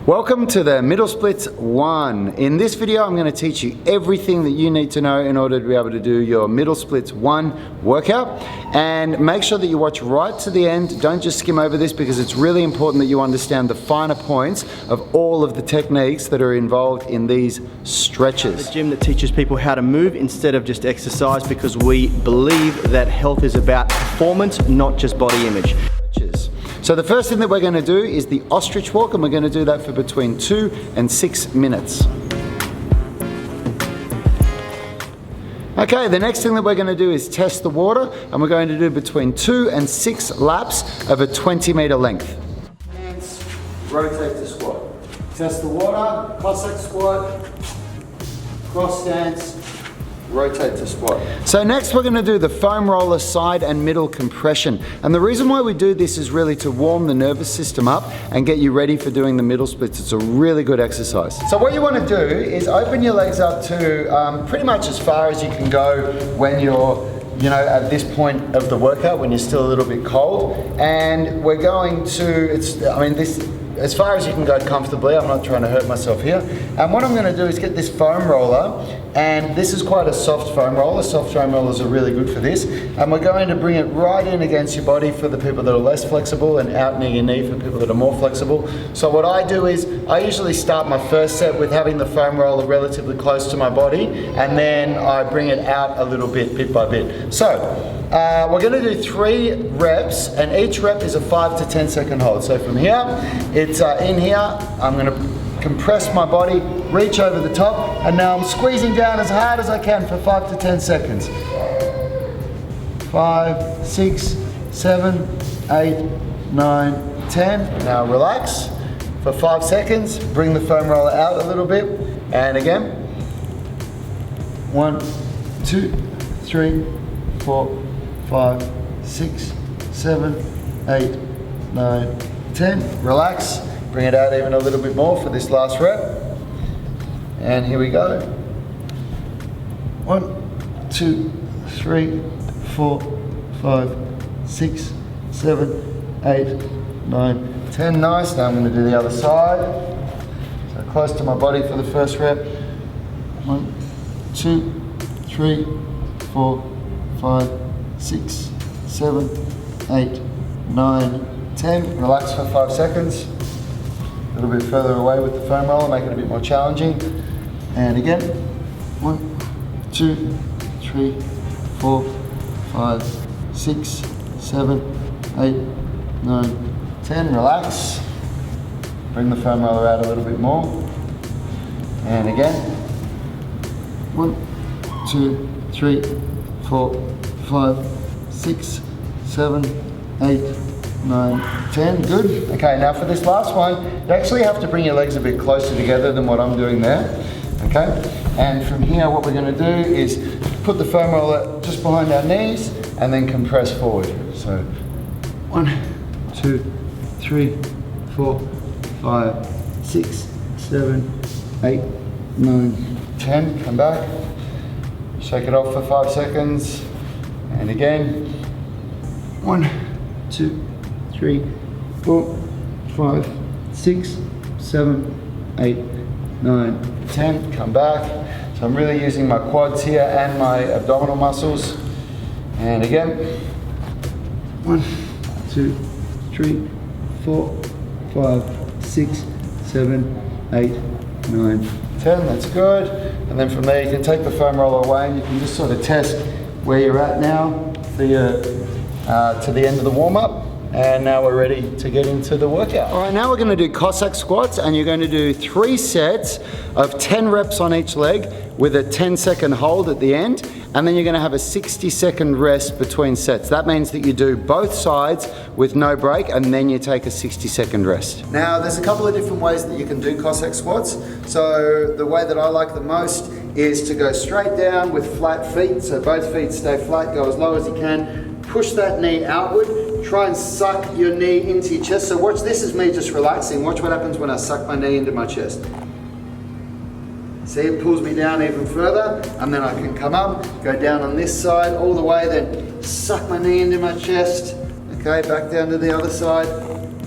Welcome to the Middle Splits 1. In this video, I'm going to teach you everything that you need to know in order to be able to do your Middle Splits 1 workout. And make sure that you watch right to the end. Don't just skim over this because it's really important that you understand the finer points of all of the techniques that are involved in these stretches. The gym that teaches people how to move instead of just exercise, because we believe that health is about performance, not just body image. So the first thing that we're going to do is the ostrich walk, and we're going to do that for between 2 and 6 minutes. Okay, the next thing that we're going to do is test the water, and we're going to do between 2 and 6 laps of a 20-meter length. Hands, rotate to squat. Test the water, Cossack squat, cross stance, rotate to squat. So next we're going to do the foam roller side and middle compression. And the reason why we do this is really to warm the nervous system up and get you ready for doing the middle splits. It's a really good exercise. So what you want to do is open your legs up to pretty much as far as you can go when you're at this point of the workout, when you're still a little bit cold. And we're going to, as far as you can go comfortably. I'm not trying to hurt myself here. And what I'm going to do is get this foam roller, and this is quite a soft foam roller. Soft foam rollers are really good for this. And we're going to bring it right in against your body for the people that are less flexible, and out near your knee for people that are more flexible. So what I do is I usually start my first set with having the foam roller relatively close to my body, and then I bring it out a little bit by bit. So we're going to do 3 reps, and each rep is a 5 to 10 second hold. So from here, it's in here, I'm going to compress my body, reach over the top, and now I'm squeezing down as hard as I can for 5 to 10 seconds. 5, 6, 7, 8, 9, 10. Now relax for 5 seconds, bring the foam roller out a little bit, and again. 1, 2, 3, 4, 5, 6, 7, 8, 9, 10. Relax. Bring it out even a little bit more for this last rep. And here we go. 1, 2, 3, 4, 5, 6, 7, 8, 9, 10. Nice. Now I'm going to do the other side. So close to my body for the first rep. 1, 2, 3, 4, 5, 6, 7, 8, 9, 10. Relax for 5 seconds. A little bit further away with the foam roller, make it a bit more challenging. And again, 1, 2, 3, 4, 5, 6, 7, 8, 9, 10. Relax. Bring the foam roller out a little bit more. And again, 1, 2, 3, 4, 5, 6, 7, 8, 9, 10, good. Okay, now for this last one, you actually have to bring your legs a bit closer together than what I'm doing there, okay? And from here, what we're gonna do is put the foam roller just behind our knees and then compress forward. So 1, 2, 3, 4, 5, 6, 7, 8, 9, 10, come back. Shake it off for 5 seconds. And again, 1, 2, 3, 4, 5, 6, 7, 8, 9, 10. Come back. So I'm really using my quads here and my abdominal muscles. And again, 1, 2, 3, 4, 5, 6, 7, 8, 9, 10. That's good. And then from there you can take the foam roller away and you can just sort of test where you're at now to the end of the warm-up. And now we're ready to get into the workout. All right, now we're going to do Cossack squats, and you're going to do 3 sets of 10 reps on each leg with a 10-second hold at the end, and then you're going to have a 60-second rest between sets. That means that you do both sides with no break, and then you take a 60-second rest. Now, there's a couple of different ways that you can do Cossack squats. So the way that I like the most is to go straight down with flat feet. So both feet stay flat, go as low as you can. Push that knee outward. Try and suck your knee into your chest. So watch, this is me just relaxing. Watch what happens when I suck my knee into my chest. See, it pulls me down even further, and then I can come up, go down on this side all the way, then suck my knee into my chest. Okay, back down to the other side.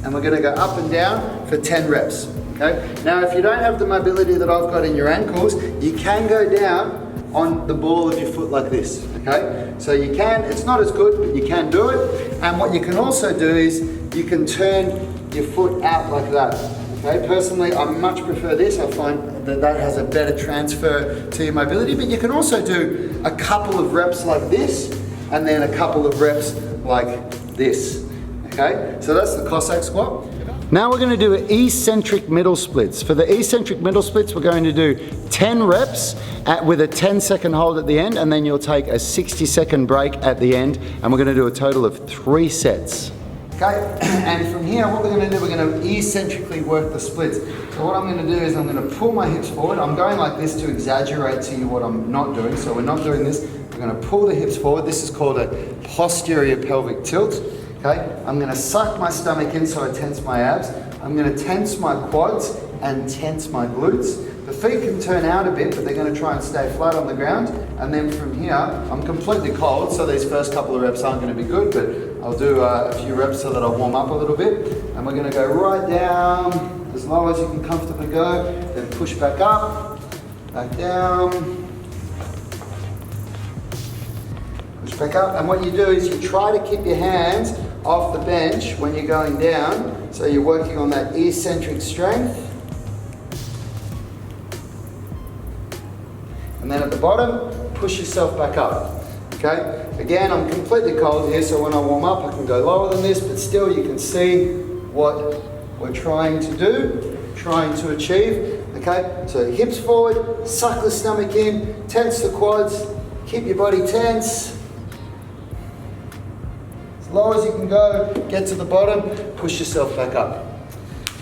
And we're gonna go up and down for 10 reps. Okay? Now, if you don't have the mobility that I've got in your ankles, you can go down on the ball of your foot like this, okay? So you can, it's not as good, but you can do it. And what you can also do is you can turn your foot out like that, okay? Personally, I much prefer this. I find that that has a better transfer to your mobility, but you can also do a couple of reps like this, and then a couple of reps like this, okay? So that's the Cossack squat. Now we're going to do eccentric middle splits. For the eccentric middle splits, we're going to do 10 reps with a 10-second hold at the end, and then you'll take a 60-second break at the end, and we're going to do a total of 3 sets. Okay, and from here, what we're going to do, we're going to eccentrically work the splits. So what I'm going to do is I'm going to pull my hips forward. I'm going like this to exaggerate to you what I'm not doing. So we're not doing this. We're going to pull the hips forward. This is called a posterior pelvic tilt. Okay, I'm going to suck my stomach in so I tense my abs. I'm going to tense my quads and tense my glutes. The feet can turn out a bit, but they're going to try and stay flat on the ground. And then from here, I'm completely cold, so these first couple of reps aren't going to be good, but I'll do a few reps so that I'll warm up a little bit. And we're going to go right down, as low as you can comfortably go, then push back up, back down, push back up. And what you do is you try to keep your hands off the bench when you're going down, so you're working on that eccentric strength. And then at the bottom, push yourself back up, okay? Again, I'm completely cold here, so when I warm up, I can go lower than this, but still you can see what we're trying to do, trying to achieve, okay? So hips forward, suck the stomach in, tense the quads, keep your body tense. As low as you can go, get to the bottom, push yourself back up.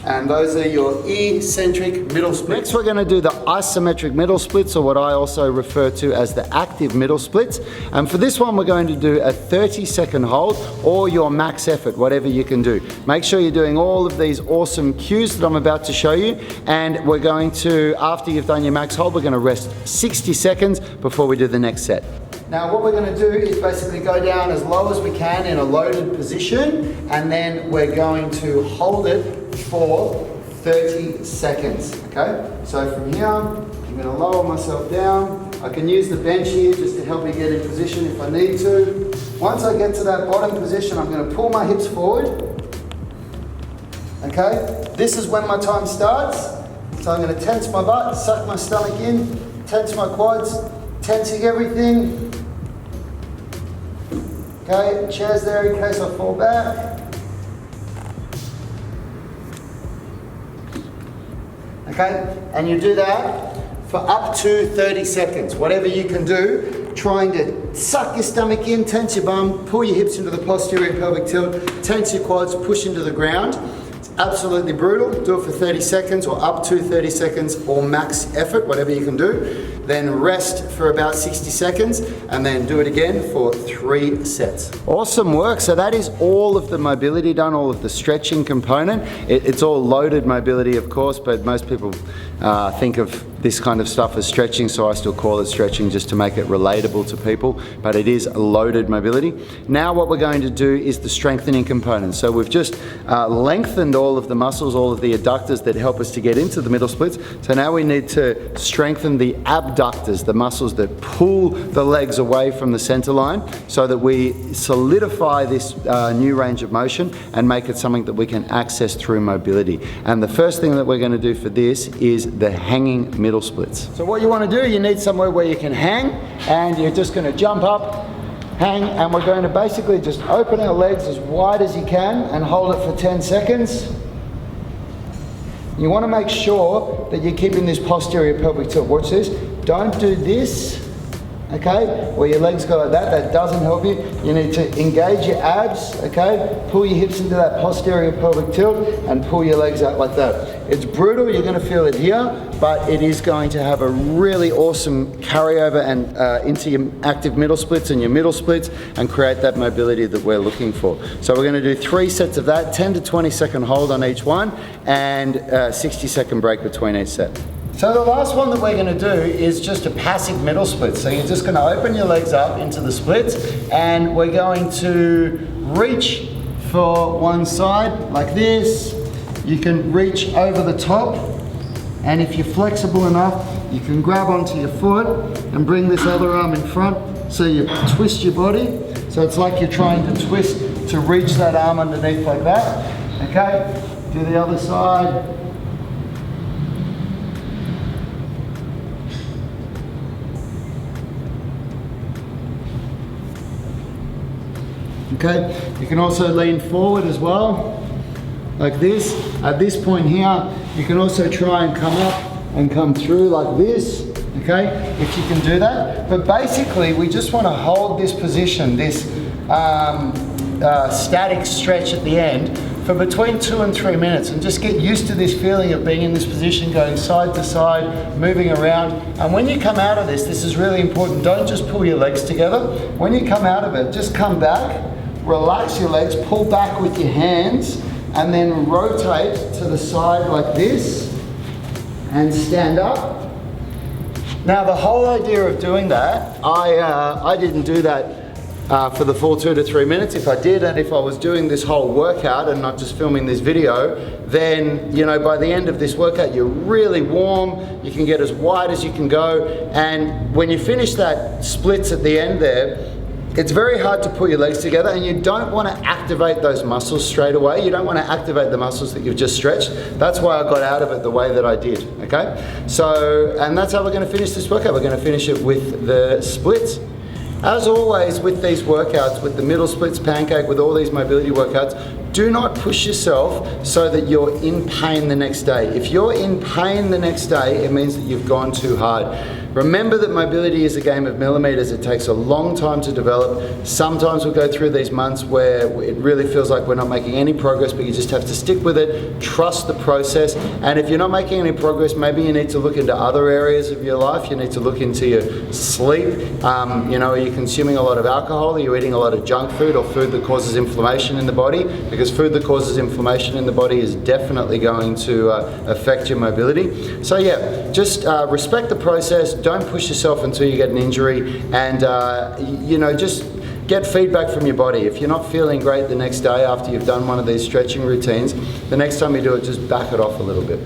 And those are your eccentric middle splits. Next, we're going to do the isometric middle splits, or what I also refer to as the active middle splits. And for this one, we're going to do a 30-second hold or your max effort, whatever you can do. Make sure you're doing all of these awesome cues that I'm about to show you. And we're going to, after you've done your max hold, we're going to rest 60 seconds before we do the next set. Now what we're going to do is basically go down as low as we can in a loaded position, and then we're going to hold it for 30 seconds, okay? So from here, I'm going to lower myself down. I can use the bench here just to help me get in position if I need to. Once I get to that bottom position, I'm going to pull my hips forward, okay? This is when my time starts. So I'm going to tense my butt, suck my stomach in, tense my quads, tensing everything. Okay, chairs there in case I fall back. Okay, and you do that for up to 30 seconds. Whatever you can do, trying to suck your stomach in, tense your bum, pull your hips into the posterior pelvic tilt, tense your quads, push into the ground. It's absolutely brutal. Do it for 30 seconds or up to 30 seconds or max effort, whatever you can do. Then rest for about 60 seconds and then do it again for 3 sets. Awesome work. So that is all of the mobility done, all of the stretching component. It's all loaded mobility, of course, but most people think of this kind of stuff as stretching, so I still call it stretching just to make it relatable to people, but it is loaded mobility. Now what we're going to do is the strengthening component. So we've just lengthened all of the muscles, all of the adductors that help us to get into the middle splits. So now we need to strengthen the abductors, the muscles that pull the legs away from the center line, so that we solidify this new range of motion and make it something that we can access through mobility. And the first thing that we're going to do for this is the hanging middle splits. So what you want to do, you need somewhere where you can hang, and you're just going to jump up, hang, and we're going to basically just open our legs as wide as you can and hold it for 10 seconds. You want to make sure that you're keeping this posterior pelvic tilt. Watch this. Don't do this, okay, where your legs go like that. That doesn't help you. You need to engage your abs, okay? Pull your hips into that posterior pelvic tilt and pull your legs out like that. It's brutal, you're going to feel it here, but it is going to have a really awesome carryover and into your active middle splits and your middle splits and create that mobility that we're looking for. So we're going to do 3 sets of that, 10 to 20 second hold on each one, and 60-second break between each set. So the last one that we're going to do is just a passive middle split. So you're just going to open your legs up into the splits, and we're going to reach for one side like this, you can reach over the top, and if you're flexible enough, you can grab onto your foot and bring this other arm in front, so you twist your body. So it's like you're trying to twist to reach that arm underneath like that. Okay, do the other side. Okay, you can also lean forward as well, like this. At this point here, you can also try and come up and come through like this, okay, if you can do that. But basically, we just want to hold this position, this static stretch at the end, for between 2 and 3 minutes, and just get used to this feeling of being in this position, going side to side, moving around. And when you come out of this is really important. Don't just pull your legs together. When you come out of it, just come back, relax your legs, pull back with your hands, and then rotate to the side like this, and stand up. Now the whole idea of doing that, I didn't do that for the full 2 to 3 minutes. If I did, and if I was doing this whole workout and not just filming this video, then, you know, by the end of this workout, you're really warm, you can get as wide as you can go, and when you finish that splits at the end there, it's very hard to put your legs together, and you don't want to activate those muscles straight away. You don't want to activate the muscles that you've just stretched. That's why I got out of it the way that I did, okay? So, and that's how we're going to finish this workout. We're going to finish it with the splits. As always with these workouts, with the middle splits, pancake, with all these mobility workouts, do not push yourself so that you're in pain the next day. If you're in pain the next day, it means that you've gone too hard. Remember that mobility is a game of millimeters. It takes a long time to develop. Sometimes we'll go through these months where it really feels like we're not making any progress, but you just have to stick with it, trust the process. And if you're not making any progress, maybe you need to look into other areas of your life. You need to look into your sleep. You know, are you consuming a lot of alcohol? Are you eating a lot of junk food or food that causes inflammation in the body? Because food that causes inflammation in the body is definitely going to affect your mobility. So yeah, just respect the process. Don't push yourself until you get an injury, and you know, just get feedback from your body. If you're not feeling great the next day after you've done one of these stretching routines, the next time you do it, just back it off a little bit.